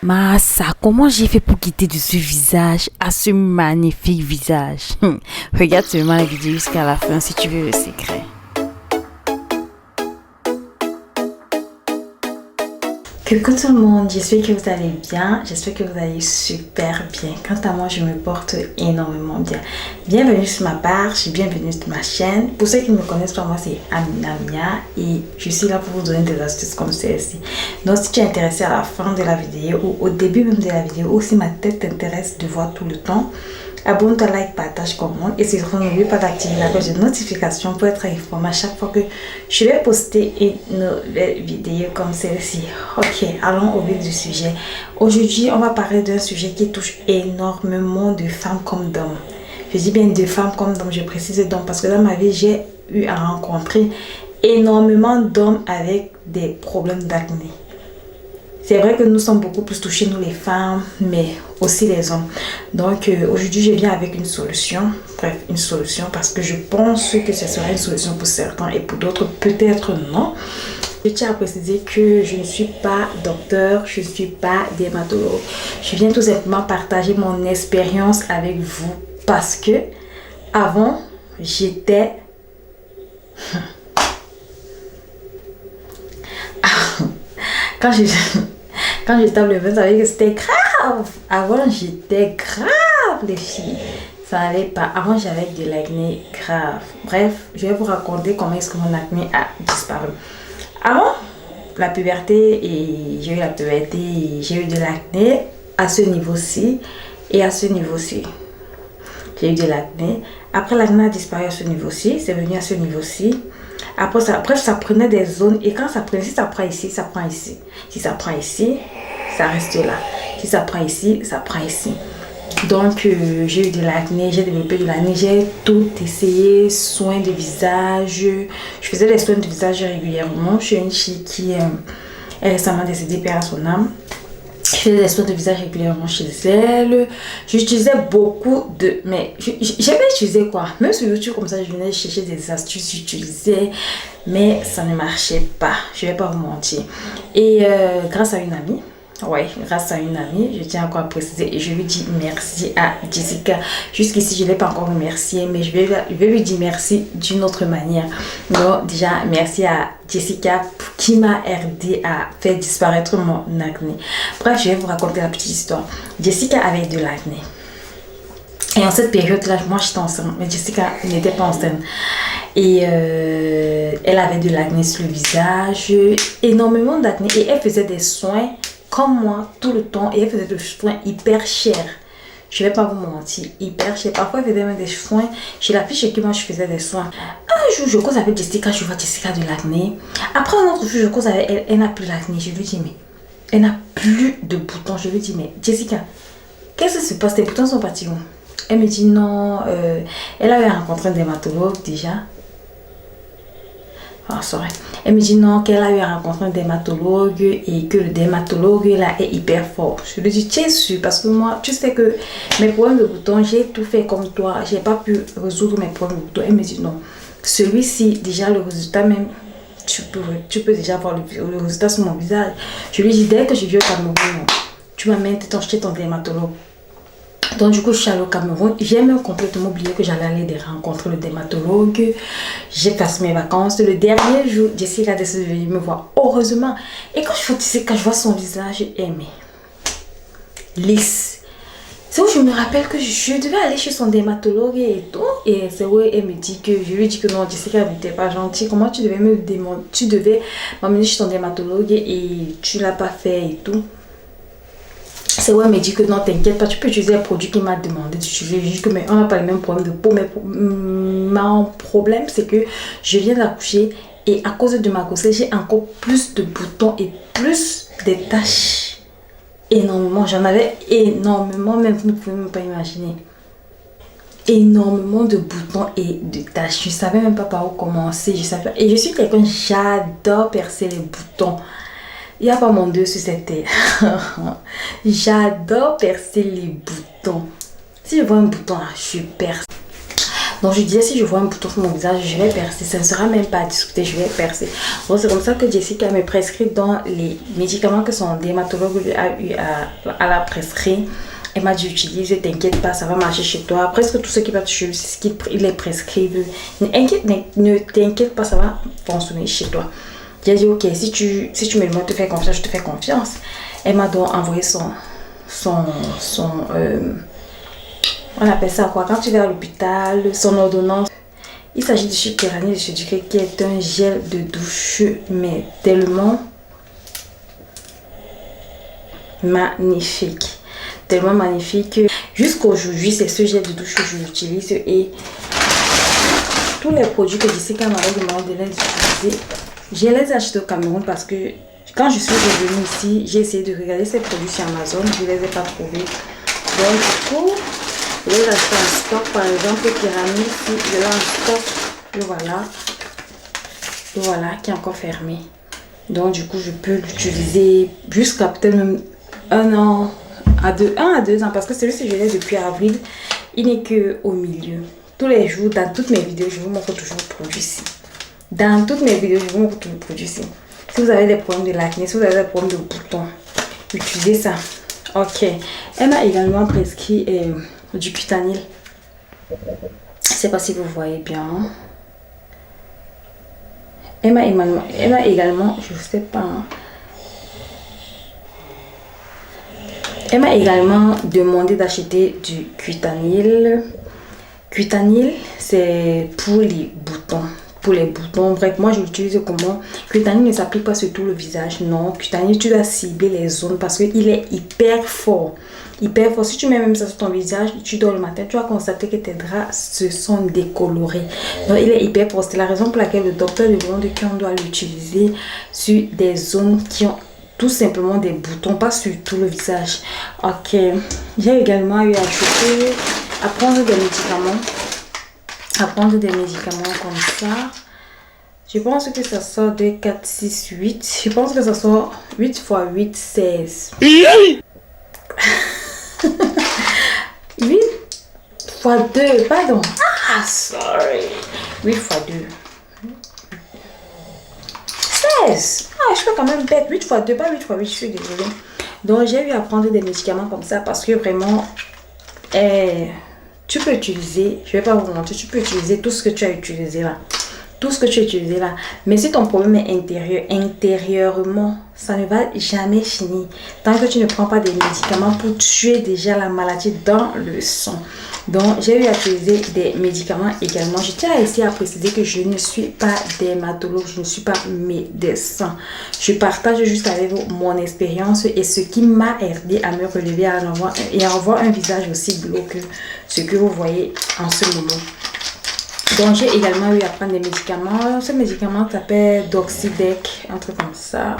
Massa, comment j'ai fait pour quitter de ce visage à ce magnifique visage? Regarde seulement la vidéo jusqu'à la fin si tu veux le secret. Coucou tout le monde, j'espère que vous allez bien, j'espère que vous allez super bien. Quant à moi, je me porte énormément bien. Bienvenue sur ma page, bienvenue sur ma chaîne. Pour ceux qui ne me connaissent pas, moi c'est Amina Mia et je suis là pour vous donner des astuces comme celle-ci. Donc si tu es intéressé à la fin de la vidéo ou au début même de la vidéo ou si ma tête t'intéresse de voir tout le temps, abonne-toi, like, partage, commente et surtout n'oublie pas d'activer la cloche de notification pour être informé à chaque fois que je vais poster une nouvelle vidéo comme celle-ci. Ok, allons au vif du sujet. Aujourd'hui, on va parler d'un sujet qui touche énormément de femmes comme d'hommes. Je dis bien de femmes comme d'hommes, je précise d'hommes parce que dans ma vie, j'ai eu à rencontrer énormément d'hommes avec des problèmes d'acné. C'est vrai que nous sommes beaucoup plus touchés, nous les femmes, mais aussi les hommes. Donc aujourd'hui, je viens avec une solution. Bref, une solution parce que je pense que ce sera une solution pour certains et pour d'autres, peut-être non. Je tiens à préciser que je ne suis pas docteur, je ne suis pas dermatologue. Je viens tout simplement partager mon expérience avec vous parce que avant, j'étais... Quand j'étais au ça savais que c'était grave. Avant, j'étais grave, les filles. Ça n'allait pas. Avant, j'avais de l'acné grave. Bref, je vais vous raconter comment est-ce que mon acné a disparu. Avant la puberté, et j'ai eu la puberté, et j'ai eu de l'acné à ce niveau-ci et à ce niveau-ci. J'ai eu de l'acné. Après, l'acné a disparu à ce niveau-ci. C'est venu à ce niveau-ci. Après ça, bref, ça prenait des zones. Et quand ça prenait, si ça prend ici, ça prend ici. Si ça prend ici, ça reste là. Si ça prend ici, ça prend ici. Donc, j'ai eu de l'acné, j'ai développé de l'acné, j'ai tout essayé, soins de visage. Je faisais des soins de visage régulièrement. Je suis une fille qui est récemment décédée, paix à son âme. Je faisais des soins de visage régulièrement chez elle. J'utilisais beaucoup de... Mais j'avais utilisé quoi? Même sur YouTube, comme ça, je venais chercher des astuces, j'utilisais. Mais ça ne marchait pas. Je ne vais pas vous mentir. Et grâce à une amie, grâce à une amie, je tiens encore à préciser et je lui dis merci à Jessica. Jusqu'ici, je ne l'ai pas encore remercié, mais je vais lui dire merci d'une autre manière. Donc, déjà, merci à Jessica qui m'a aidé à faire disparaître mon acné. Bref, je vais vous raconter la petite histoire. Jessica avait de l'acné. Et en cette période-là, moi j'étais enceinte, mais Jessica n'était pas enceinte. Et elle avait de l'acné sur le visage, énormément d'acné. Et elle faisait des soins comme moi tout le temps. Et elle faisait des soins hyper chers. Je ne vais pas vous mentir, hyper cher. Parfois, elle faisait même des soins. Chez la fille chez qui moi je faisais des soins. Un jour, je cause avec Jessica, je vois Jessica de l'acné. Après un autre jour, je cause avec elle, elle n'a plus l'acné. Je lui dis, mais elle n'a plus de boutons. Je lui dis, mais Jessica, qu'est-ce qui se passe? Tes boutons sont partis où? Elle me dit non, elle avait rencontré un dermatologue déjà. Ah, sorry. Elle me dit non, qu'elle a eu à rencontrer un dermatologue et que le dermatologue là est hyper fort. Je lui dis, tu es sûr? Parce que moi, tu sais que mes problèmes de boutons, j'ai tout fait comme toi. J'ai pas pu résoudre mes problèmes de boutons. Elle me dit non. Celui-ci, déjà le résultat même, tu peux déjà voir le résultat sur mon visage. Je lui dis, dès que je viens au Cameroun, tu m'amènes chez ton dermatologue. Donc du coup, je suis allée au Cameroun. J'ai même complètement oublié que j'allais aller rencontrer le dermatologue. J'ai passé mes vacances. Le dernier jour, Jessica a décidé de venir me voir. Heureusement. Et quand je vois son visage, aimé, lisse. C'est où je me rappelle que je devais aller chez son dermatologue et tout. Et c'est où elle me dit que, je lui dis que non, Jessica n'était pas gentille. Comment tu devais tu devais m'amener chez ton dermatologue et tu ne l'as pas fait et tout. C'est où elle me dit que non, t'inquiète pas, tu peux utiliser un produit qu'il m'a demandé d'utiliser. Je dis que mais on n'a pas le même problème de peau. Mais mon problème, c'est que je viens d'accoucher et à cause de ma grossesse, j'ai encore plus de boutons et plus de taches. Énormément, j'en avais énormément, même vous ne pouvez même pas imaginer. Énormément de boutons et de taches. Je ne savais même pas par où commencer. Et je suis quelqu'un, j'adore percer les boutons. Il n'y a pas mon Dieu sur cette terre. J'adore percer les boutons. Si je vois un bouton là, je perce. Donc je disais, si je vois un bouton sur mon visage, je vais percer. Ça ne sera même pas à discuter, je vais percer. Donc c'est comme ça que Jessica me prescrit dans les médicaments que son dermatologue lui a eu à la prescrire. Elle m'a dit, utilise, t'inquiète pas, ça va marcher chez toi. Presque tout ce qui va te cheveux, c'est ce qu'il est prescrit. Ne t'inquiète pas, ça va fonctionner chez toi. J'ai dit, ok, si tu me demandes de te faire confiance, je te fais confiance. Elle m'a donc envoyé on appelle ça quoi? Quand tu vas à l'hôpital, son ordonnance. Il s'agit du Keranil Sucré qui est un gel de douche, mais tellement magnifique. Tellement magnifique. Jusqu'aujourd'hui, c'est ce gel de douche que j'utilise et tous les produits que Jessica m'avait demandé de les utiliser, je les ai achetés au Cameroun parce que quand je suis revenue ici, j'ai essayé de regarder ces produits sur Amazon, je ne les ai pas trouvés. Donc du coup, je les ai achetés en stock. Par exemple, le Keranil, si je l'ai en stock, le voilà qui est encore fermé. Donc du coup, je peux l'utiliser jusqu'à peut-être même 1 an, à 2 ans, parce que celui-ci je l'ai depuis avril, il n'est que au milieu. Tous les jours, dans toutes mes vidéos, je vous montre toujours le produit-ci. Dans toutes mes vidéos, je vous montre tout le produit-ci. Si vous avez des problèmes de l'acné, si vous avez des problèmes de boutons, utilisez ça. Ok. Elle m'a également prescrit du Cutanil. Je ne sais pas si vous voyez bien. Elle m'a également, je ne sais pas. Elle m'a également demandé d'acheter du Cutanil. Cutanil, c'est pour les boutons. Pour les boutons, bref, moi je l'utilise comment? Cutanil ne s'applique pas sur tout le visage, non. Cutanil, tu dois cibler les zones parce qu'il est hyper fort. Hyper fort. Si tu mets même ça sur ton visage, tu dors le matin, tu vas constater que tes draps se sont décolorés. Donc il est hyper fort. C'est la raison pour laquelle le docteur demande qu'on doit l'utiliser sur des zones qui ont tout simplement des boutons, pas sur tout le visage. Ok. J'ai également eu à prendre des médicaments. À prendre des médicaments comme ça. Je pense que ça sort de 4, 6, 8. Je pense que ça sort 8 x 8, 16. 8 x 2, pardon. Ah, sorry. 8 x 2. 16. Ah, je suis quand même bête. 8 x 2, pas 8 x 8, je suis désolée. Donc, j'ai eu à prendre des médicaments comme ça parce que vraiment, tu peux utiliser, je vais pas vous mentir, tu peux utiliser tout ce que tu as utilisé là. Tout ce que tu as utilisé là. Mais si ton problème est intérieurement, ça ne va jamais finir. Tant que tu ne prends pas des médicaments pour tuer déjà la maladie dans le sang. Donc, j'ai eu à utiliser des médicaments également. Je tiens ici à préciser que je ne suis pas dermatologue, je ne suis pas médecin. Je partage juste avec vous mon expérience et ce qui m'a aidé à me relever et à avoir un visage aussi beau que ce que vous voyez en ce moment. Donc, j'ai également eu à prendre des médicaments. Ce médicament s'appelle Doxydec, un truc comme ça.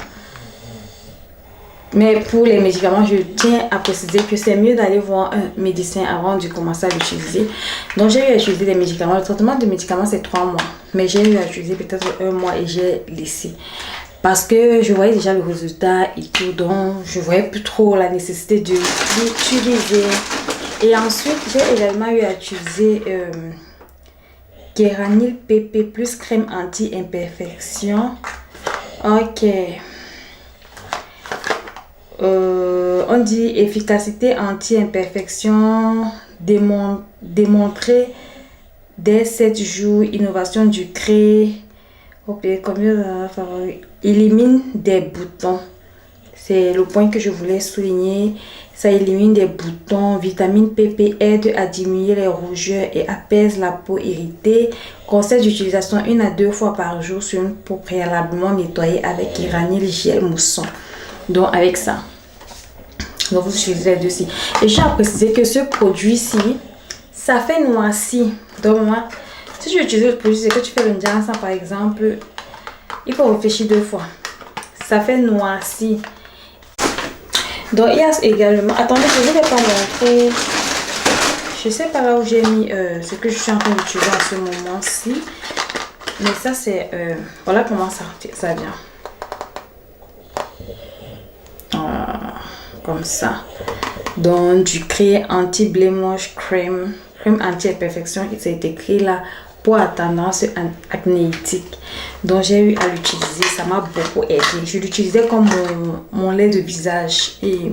Mais pour les médicaments, je tiens à préciser que c'est mieux d'aller voir un médecin avant de commencer à l'utiliser. Donc, j'ai eu à utiliser des médicaments. Le traitement de médicaments, c'est 3 mois. Mais j'ai eu à utiliser peut-être 1 mois et j'ai laissé. Parce que je voyais déjà le résultat et tout. Donc, je voyais plus trop la nécessité de l'utiliser. Et ensuite, j'ai également eu à utiliser Keranil PP plus crème anti-imperfection. Ok. On dit efficacité anti-imperfection démontrée dès 7 jours. Innovation du cré. Ok, combien élimine des boutons. C'est le point que je voulais souligner. Ça élimine des boutons. Vitamine PP aide à diminuer les rougeurs et apaise la peau irritée. Conseil d'utilisation 1 à 2 fois par jour sur une peau préalablement nettoyée avec Keranil gel mousson. Donc avec ça. Donc vous utilisez les deux ci. Et je tiens à préciser que ce produit-ci, ça fait noirci. Donc moi, si tu utilises le produit, c'est que tu fais le ensemble par exemple, il faut réfléchir 2 fois. Ça fait noirci. Donc il y a également, attendez, je ne vais pas montrer. Je sais pas là où j'ai mis ce que je suis en train d'utiliser en ce moment-ci. Mais ça c'est, voilà comment ça vient. Comme ça. Donc du cré anti-blémoche crème crème anti-imperfection, c'est écrit là pour la tendance acnéitique. Donc j'ai eu à l'utiliser, ça m'a beaucoup aidé. Je l'utilisais comme mon lait de visage et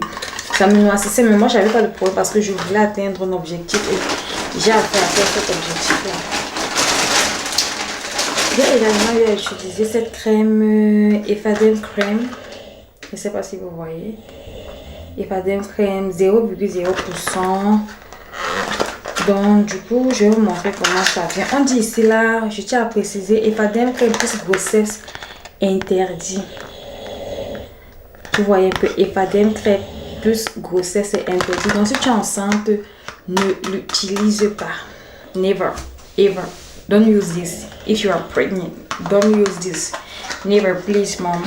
ça me noircissait, mais moi j'avais pas de problème parce que je voulais atteindre un objectif et j'ai appris à faire cet objectif là. J'ai également eu à utiliser cette crème Effadem Crème. Je ne sais pas si vous voyez. Effadem Crème 0,0%. Donc du coup, je vais vous montrer comment ça vient. On dit ici là, je tiens à préciser, Effadem Crème plus grossesse interdit. Vous voyez un peu, Effadem Crème plus grossesse est interdit. Donc si tu es enceinte, ne l'utilise pas. Never, ever. Don't use this. If you are pregnant, don't use this. Never, please, mom.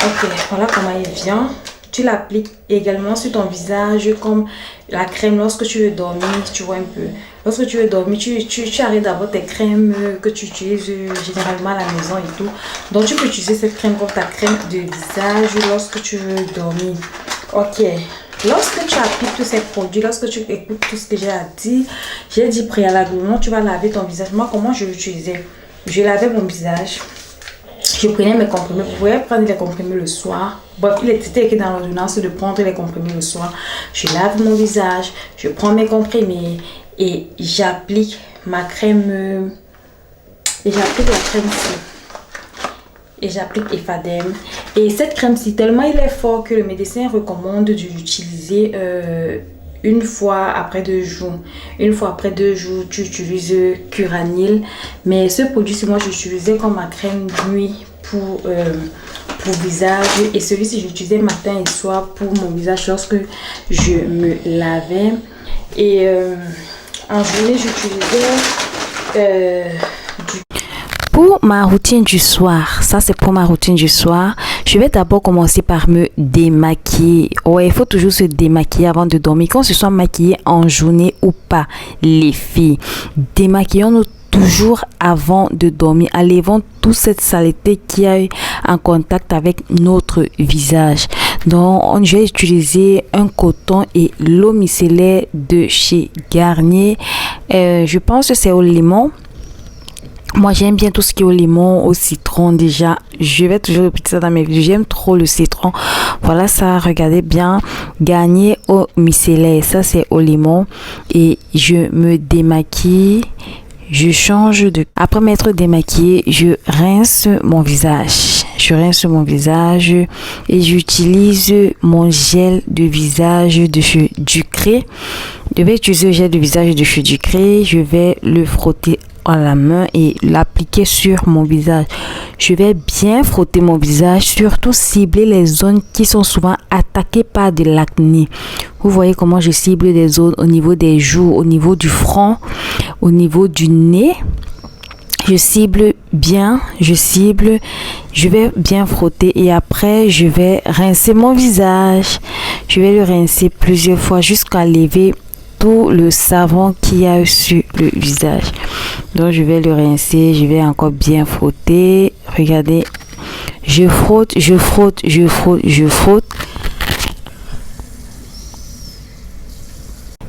Ok, voilà comment il vient. Tu l'appliques également sur ton visage comme la crème lorsque tu veux dormir, tu vois un peu. Lorsque tu veux dormir, tu arrêtes d'avoir tes crèmes que tu utilises généralement à la maison et tout. Donc tu peux utiliser cette crème comme ta crème de visage lorsque tu veux dormir. Ok. Lorsque tu appliques tous ces produits, lorsque tu écoutes tout ce que j'ai dit préalablement, tu vas laver ton visage. Moi, comment je l'utilisais? Je lavais mon visage. Je prenais mes comprimés. Vous pouvez prendre les comprimés le soir. Bref, il était écrit dans l'ordonnance de prendre les comprimés le soir. Je lave mon visage, je prends mes comprimés et j'applique ma crème. Et j'applique la crème-ci. Et j'applique Effadem. Et cette crème-ci, tellement il est fort que le médecin recommande de l'utiliser une fois après 2 jours. Une fois après 2 jours, tu utilises Curanil. Mais ce produit-ci, moi, j'utilisais comme ma crème nuit pour visage. Et celui-ci, j'utilisais matin et soir pour mon visage lorsque je me lavais. Et en journée, j'utilisais pour ma routine du soir, ça c'est pour ma routine du soir, je vais d'abord commencer par me démaquiller. Ouais, il faut toujours se démaquiller avant de dormir, qu'on se soit maquillé en journée ou pas. Les filles, démaquillons-nous toujours avant de dormir, enlevons toute cette saleté qui a eu en contact avec notre visage. Donc je vais utiliser un coton et l'eau micellaire de chez Garnier. Je pense que c'est au limon. Moi, j'aime bien tout ce qui est au limon, au citron déjà. Je vais toujours répéter ça dans mes vidéos. J'aime trop le citron. Voilà ça, regardez bien. Garnier au micellaire. Ça, c'est au limon. Et je me démaquille. Je change de... Après m'être démaquillée, je rince mon visage. Je rince mon visage et j'utilise mon gel de visage de chez Ducré. Je vais utiliser le gel de visage de chez Ducré. Je vais le frotter à la main et l'appliquer sur mon visage. Je vais bien frotter mon visage, surtout cibler les zones qui sont souvent attaquées par de l'acné. Vous voyez comment je cible des zones au niveau des joues, au niveau du front, au niveau du nez. Je cible bien, je vais bien frotter et après je vais rincer mon visage. Je vais le rincer plusieurs fois jusqu'à lever tout le savon qu'il y a sur le visage. Donc je vais le rincer, je vais encore bien frotter. Regardez, je frotte.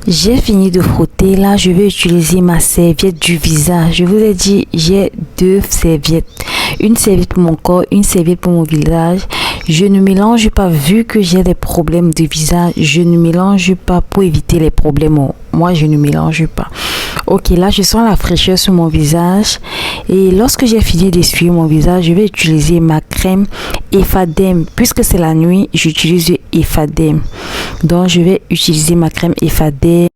J'ai fini de frotter. Là, je vais utiliser ma serviette du visage. Je vous ai dit, j'ai 2 serviettes. Une serviette pour mon corps, une serviette pour mon visage. Je ne mélange pas, vu que j'ai des problèmes de visage. Je ne mélange pas pour éviter les problèmes. Moi, je ne mélange pas. Ok, là, je sens la fraîcheur sur mon visage. Et lorsque j'ai fini d'essuyer mon visage, je vais utiliser ma crème Effadem. Puisque c'est la nuit, j'utilise Effadem. Donc, je vais utiliser ma crème Effadem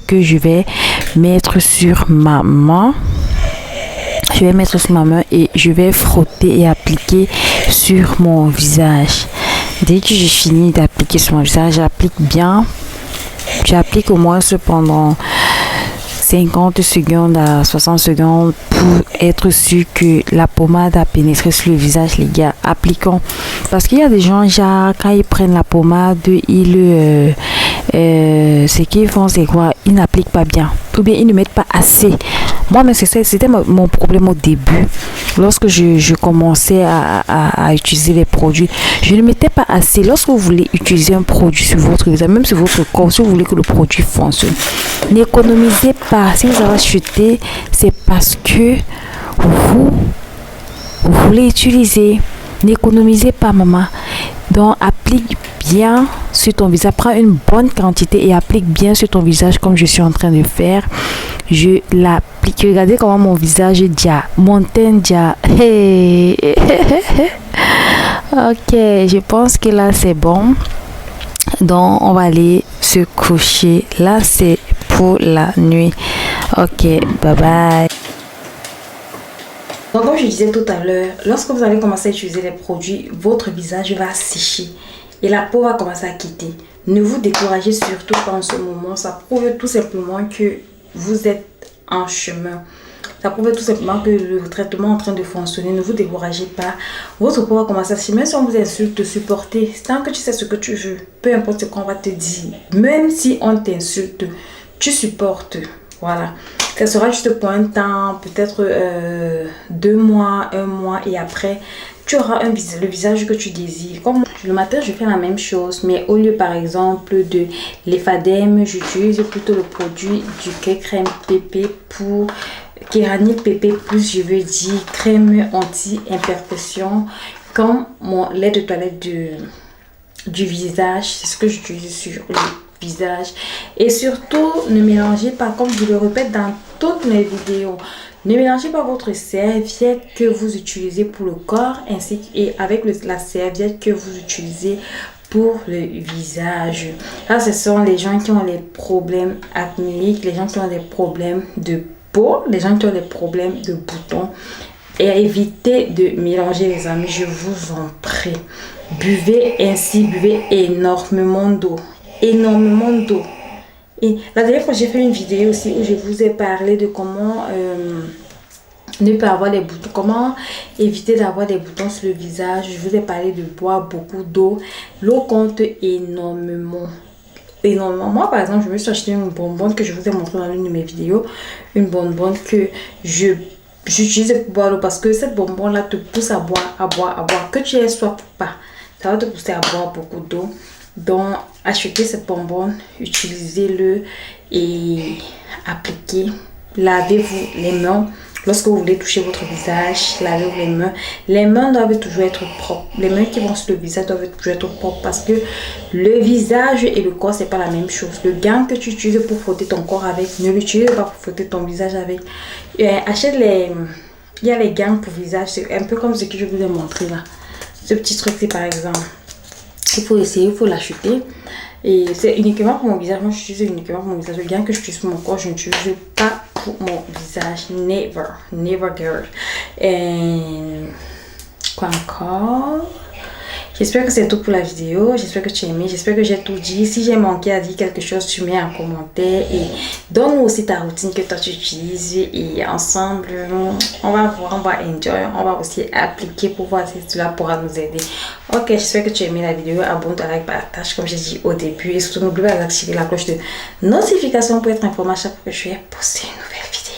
que je vais mettre sur ma main. Je vais mettre sur ma main et je vais frotter et appliquer sur mon visage. Dès que j'ai fini d'appliquer sur mon visage, j'applique bien. J'applique au moins pendant 50 secondes à 60 secondes pour être sûr que la pommade a pénétré sur le visage. Les gars, appliquons. Parce qu'il y a des gens, genre, quand ils prennent la pommade, ce qu'ils font, c'est quoi? Ils n'appliquent pas bien. Ou bien ils ne mettent pas assez. Moi, mais c'était mon problème au début. Lorsque je commençais à utiliser les produits, je ne mettais pas assez. Lorsque vous voulez utiliser un produit sur votre visage, même sur votre corps, si vous voulez que le produit fonctionne, n'économisez pas. Si vous avez acheté, c'est parce que vous voulez utiliser. N'économisez pas, maman. Donc, applique bien sur ton visage. Prends une bonne quantité et applique bien sur ton visage comme je suis en train de faire. Je l'applique. Regardez comment mon visage dia. Mon teint dia. Hey. Ok, je pense que là, c'est bon. Donc, on va aller se coucher. Là, c'est pour la nuit. Ok, bye bye. Donc, comme je disais tout à l'heure, lorsque vous allez commencer à utiliser les produits, votre visage va sécher et la peau va commencer à quitter. Ne vous découragez surtout pas en ce moment. Ça prouve tout simplement que vous êtes en chemin. Ça prouve tout simplement que le traitement est en train de fonctionner. Ne vous découragez pas. Votre peau va commencer à sécher. Même si on vous insulte, supporter. Tant que tu sais ce que tu veux, peu importe ce qu'on va te dire. Même si on t'insulte, tu supportes. Voilà. Ça sera juste pour un temps, peut-être 2 mois, 1 mois et après, tu auras le visage que tu désires. Comme le matin, je fais la même chose, mais au lieu par exemple de l'Effadem, j'utilise plutôt le produit du crème pépé pour Kéranite pépé plus, je veux dire crème anti-imperfection, comme mon lait de toilette du visage. C'est ce que j'utilise sur le visage. Et surtout, ne mélangez pas, comme je le répète dans toutes mes vidéos, ne mélangez pas votre serviette que vous utilisez pour le corps ainsi et avec la serviette que vous utilisez pour le visage. Là, ce sont les gens qui ont les problèmes acnéiques, les gens qui ont des problèmes de peau, les gens qui ont des problèmes de boutons. Et évitez de mélanger, les amis, je vous en prie. Buvez ainsi, buvez énormément d'eau. Énormément d'eau. Et la dernière fois, j'ai fait une vidéo aussi où je vous ai parlé de comment ne pas avoir des boutons, comment éviter d'avoir des boutons sur le visage. Je vous ai parlé de boire beaucoup d'eau. L'eau compte énormément. Énormément. Moi, par exemple, je me suis acheté une bonbonne que je vous ai montré dans l'une de mes vidéos. Une bonbonne que j'utilise pour boire l'eau parce que cette bonbonne-là te pousse à boire, à boire, à boire. Que tu aies soif ou pas, ça va te pousser à boire beaucoup d'eau. Donc, achetez cette bonbonne, utilisez-le et appliquez. Lavez-vous les mains. Lorsque vous voulez toucher votre visage, lavez-vous les mains. Les mains doivent toujours être propres. Les mains qui vont sur le visage doivent toujours être propres parce que le visage et le corps, c'est pas la même chose. Le gant que tu utilises pour frotter ton corps avec, ne l'utilise pas pour frotter ton visage avec. Achète il y a les gants pour visage, c'est un peu comme ce que je vous ai montré là. Ce petit truc-ci par exemple. Il faut essayer, il faut l'acheter. Et c'est uniquement pour mon visage. Moi, j'utilise uniquement pour mon visage. Le gant que j'utilise pour mon corps, je n'utilise pas pour mon visage. Never. Never, girl. Et quoi encore? J'espère que c'est tout pour la vidéo. J'espère que tu as aimé. J'espère que j'ai tout dit. Si j'ai manqué à dire quelque chose, tu mets en commentaire. Et donne-nous aussi ta routine que toi tu utilises. Et ensemble, on va voir, on va enjoy. On va aussi appliquer pour voir si cela pourra nous aider. Ok, j'espère que tu as aimé la vidéo. Abonne-toi, like, partage comme j'ai dit au début. Et surtout, n'oublie pas d'activer la cloche de notification pour être informé à chaque fois que je vais poster une nouvelle vidéo.